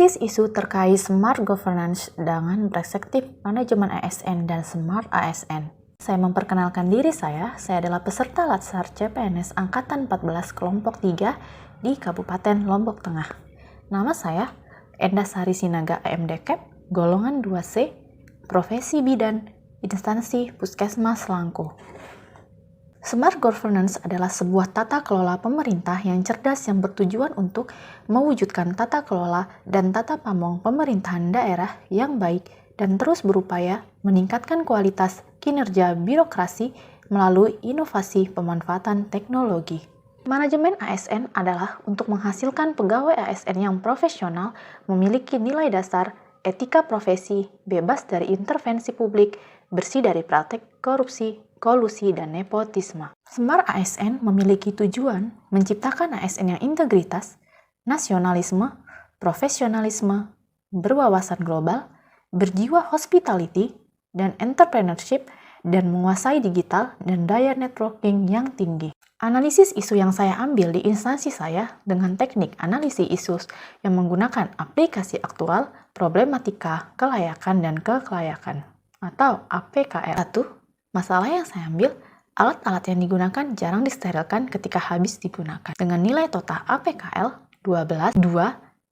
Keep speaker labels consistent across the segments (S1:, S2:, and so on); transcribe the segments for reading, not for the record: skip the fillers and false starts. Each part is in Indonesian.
S1: Analisis isu terkait Smart Governance dengan perspektif manajemen ASN dan Smart ASN. Saya memperkenalkan diri saya adalah peserta Latsar CPNS Angkatan 14 Kelompok 3 di Kabupaten Lombok Tengah. Nama saya Endasari Sinaga AMDCAP, golongan 2C, profesi bidan, instansi Puskesmas Langko. Smart Governance adalah sebuah tata kelola pemerintah yang cerdas yang bertujuan untuk mewujudkan tata kelola dan tata pamong pemerintahan daerah yang baik dan terus berupaya meningkatkan kualitas kinerja birokrasi melalui inovasi pemanfaatan teknologi. Manajemen ASN adalah untuk menghasilkan pegawai ASN yang profesional, memiliki nilai dasar, etika profesi, bebas dari intervensi publik, bersih dari praktek korupsi, kolusi, dan nepotisme. Smart ASN memiliki tujuan menciptakan ASN yang integritas, nasionalisme, profesionalisme, berwawasan global, berjiwa hospitality dan entrepreneurship, dan menguasai digital dan daya networking yang tinggi. Analisis isu yang saya ambil di instansi saya dengan teknik analisis isu yang menggunakan aplikasi aktual, problematika, kelayakan, dan kekelayakan atau APKL. 1. Masalah yang saya ambil, alat-alat yang digunakan jarang disterilkan ketika habis digunakan. Dengan nilai total APKL 12. 2.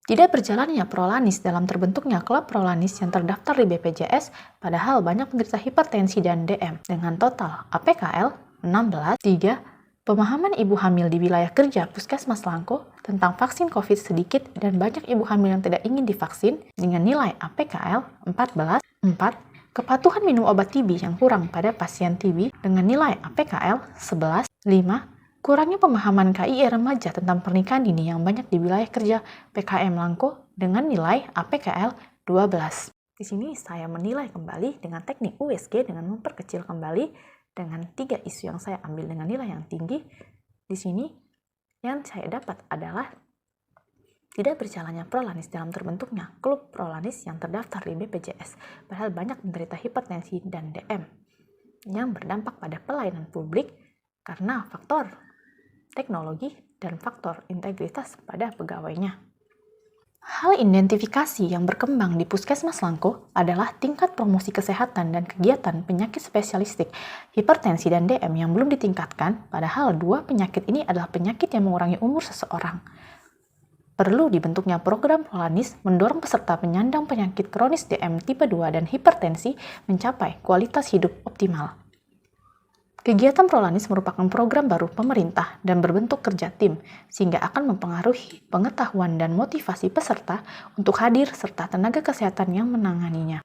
S1: Tidak berjalannya prolanis dalam terbentuknya klub prolanis yang terdaftar di BPJS, padahal banyak penderita hipertensi dan DM. Dengan total APKL 16. 3. Pemahaman ibu hamil di wilayah kerja Puskesmas Langko tentang vaksin COVID sedikit dan banyak ibu hamil yang tidak ingin divaksin dengan nilai APKL 14. 4. Kepatuhan minum obat TB yang kurang pada pasien TB dengan nilai APKL 11. 5. Kurangnya pemahaman KIE remaja tentang pernikahan dini yang banyak di wilayah kerja PKM Langko dengan nilai APKL 12. Di sini saya menilai kembali dengan teknik USG dengan memperkecil kembali dengan 3 isu yang saya ambil dengan nilai yang tinggi. Di sini yang saya dapat adalah tidak berjalannya prolanis dalam terbentuknya klub prolanis yang terdaftar di BPJS, padahal banyak menderita hipertensi dan DM yang berdampak pada pelayanan publik karena faktor teknologi dan faktor integritas pada pegawainya. Hal identifikasi yang berkembang di Puskesmas Langko adalah tingkat promosi kesehatan dan kegiatan penyakit spesialistik, hipertensi dan DM yang belum ditingkatkan, padahal 2 penyakit ini adalah penyakit yang mengurangi umur seseorang. Perlu dibentuknya program prolanis mendorong peserta penyandang penyakit kronis DM tipe 2 dan hipertensi mencapai kualitas hidup optimal. Kegiatan prolanis merupakan program baru pemerintah dan berbentuk kerja tim, sehingga akan mempengaruhi pengetahuan dan motivasi peserta untuk hadir serta tenaga kesehatan yang menanganinya.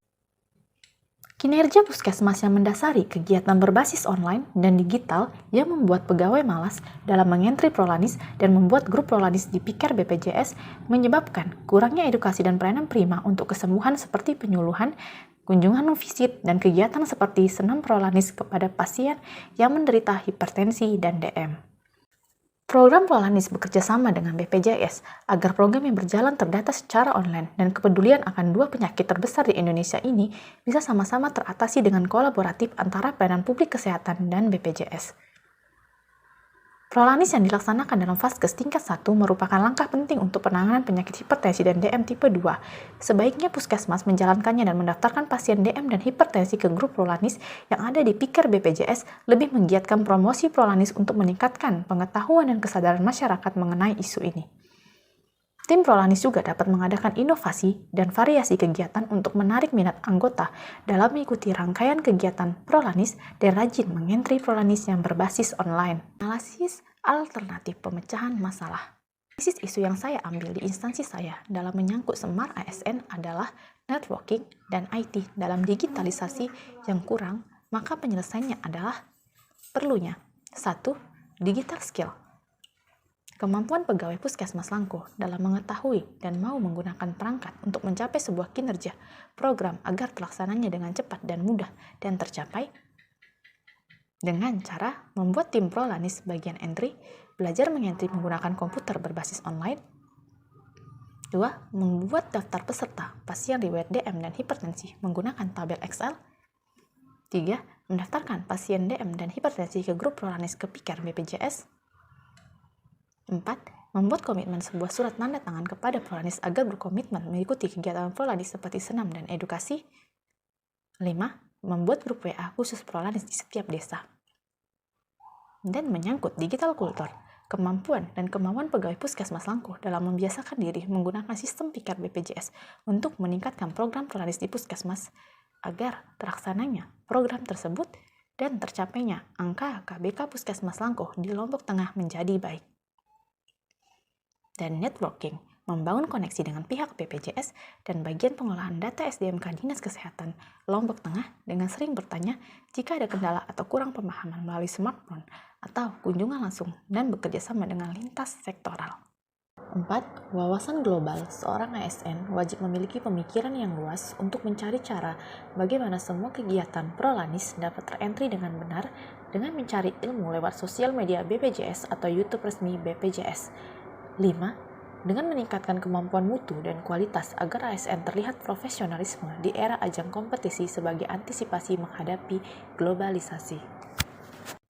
S1: Kinerja puskesmas yang mendasari kegiatan berbasis online dan digital yang membuat pegawai malas dalam mengentri prolanis dan membuat grup prolanis di Piker BPJS menyebabkan kurangnya edukasi dan pelayanan prima untuk kesembuhan seperti penyuluhan, kunjungan non-visit, dan kegiatan seperti senam prolanis kepada pasien yang menderita hipertensi dan DM. Program prolanis bekerja sama dengan BPJS agar program yang berjalan terdata secara online dan kepedulian akan 2 penyakit terbesar di Indonesia ini bisa sama-sama teratasi dengan kolaboratif antara pelayanan publik kesehatan dan BPJS. Prolanis yang dilaksanakan dalam Vaskes tingkat 1 merupakan langkah penting untuk penanganan penyakit hipertensi dan DM tipe 2. Sebaiknya puskesmas menjalankannya dan mendaftarkan pasien DM dan hipertensi ke grup prolanis yang ada di Piker BPJS lebih menggiatkan promosi prolanis untuk meningkatkan pengetahuan dan kesadaran masyarakat mengenai isu ini. Tim prolanis juga dapat mengadakan inovasi dan variasi kegiatan untuk menarik minat anggota dalam mengikuti rangkaian kegiatan prolanis dan rajin mengentri prolanis yang berbasis online. Analisis alternatif pemecahan masalah. Analisis isu yang saya ambil di instansi saya dalam menyangkut Smart ASN adalah networking dan IT dalam digitalisasi yang kurang, maka penyelesaiannya adalah perlunya 1. Digital skill. Kemampuan pegawai Puskesmas Langko dalam mengetahui dan mau menggunakan perangkat untuk mencapai sebuah kinerja program agar terlaksananya dengan cepat dan mudah dan tercapai dengan cara membuat tim prolanis bagian entry, belajar mengentry menggunakan komputer berbasis online. 2. Membuat daftar peserta pasien riwayat DM dan hipertensi menggunakan tabel Excel. 3. Mendaftarkan pasien DM dan hipertensi ke grup prolanis ke Piker BPJS. 4. Membuat komitmen sebuah surat tanda tangan kepada Prolanis agar berkomitmen mengikuti kegiatan Prolanis seperti senam dan edukasi. 5. Membuat grup WA khusus Prolanis di setiap desa. Dan menyangkut digital kultur, kemampuan dan kemauan pegawai Puskesmas Langkuh dalam membiasakan diri menggunakan sistem Pikar BPJS untuk meningkatkan program Prolanis di Puskesmas agar terlaksananya program tersebut dan tercapainya angka KBK Puskesmas Langkuh di Lombok Tengah menjadi baik. Dan networking, membangun koneksi dengan pihak BPJS dan bagian pengolahan data SDMK Dinas Kesehatan Lombok Tengah dengan sering bertanya jika ada kendala atau kurang pemahaman melalui smartphone atau kunjungan langsung dan bekerja sama dengan lintas sektoral. 4. Wawasan global. Seorang ASN wajib memiliki pemikiran yang luas untuk mencari cara bagaimana semua kegiatan Prolanis dapat terentry dengan benar dengan mencari ilmu lewat sosial media BPJS atau YouTube resmi BPJS. 5. Dengan meningkatkan kemampuan mutu dan kualitas agar ASN terlihat profesionalisme di era ajang kompetisi sebagai antisipasi menghadapi globalisasi.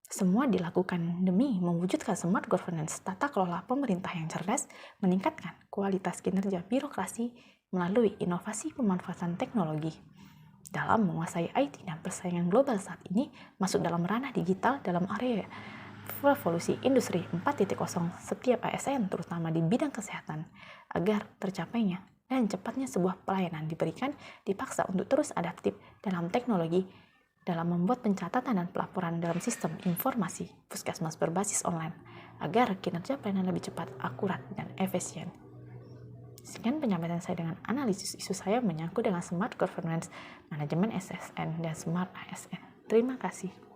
S1: Semua dilakukan demi mewujudkan smart governance, tata kelola pemerintah yang cerdas, meningkatkan kualitas kinerja birokrasi melalui inovasi pemanfaatan teknologi. Dalam menguasai IT dan persaingan global saat ini, masuk dalam ranah digital dalam area revolusi industri 4.0 setiap ASN terutama di bidang kesehatan agar tercapainya dan cepatnya sebuah pelayanan diberikan dipaksa untuk terus adaptif dalam teknologi dalam membuat pencatatan dan pelaporan dalam sistem informasi Puskesmas berbasis online agar kinerja pelayanan lebih cepat, akurat, dan efisien. Sekian penyampaian saya dengan analisis isu saya menyangkut dengan smart governance, manajemen SSN, dan smart ASN. Terima kasih.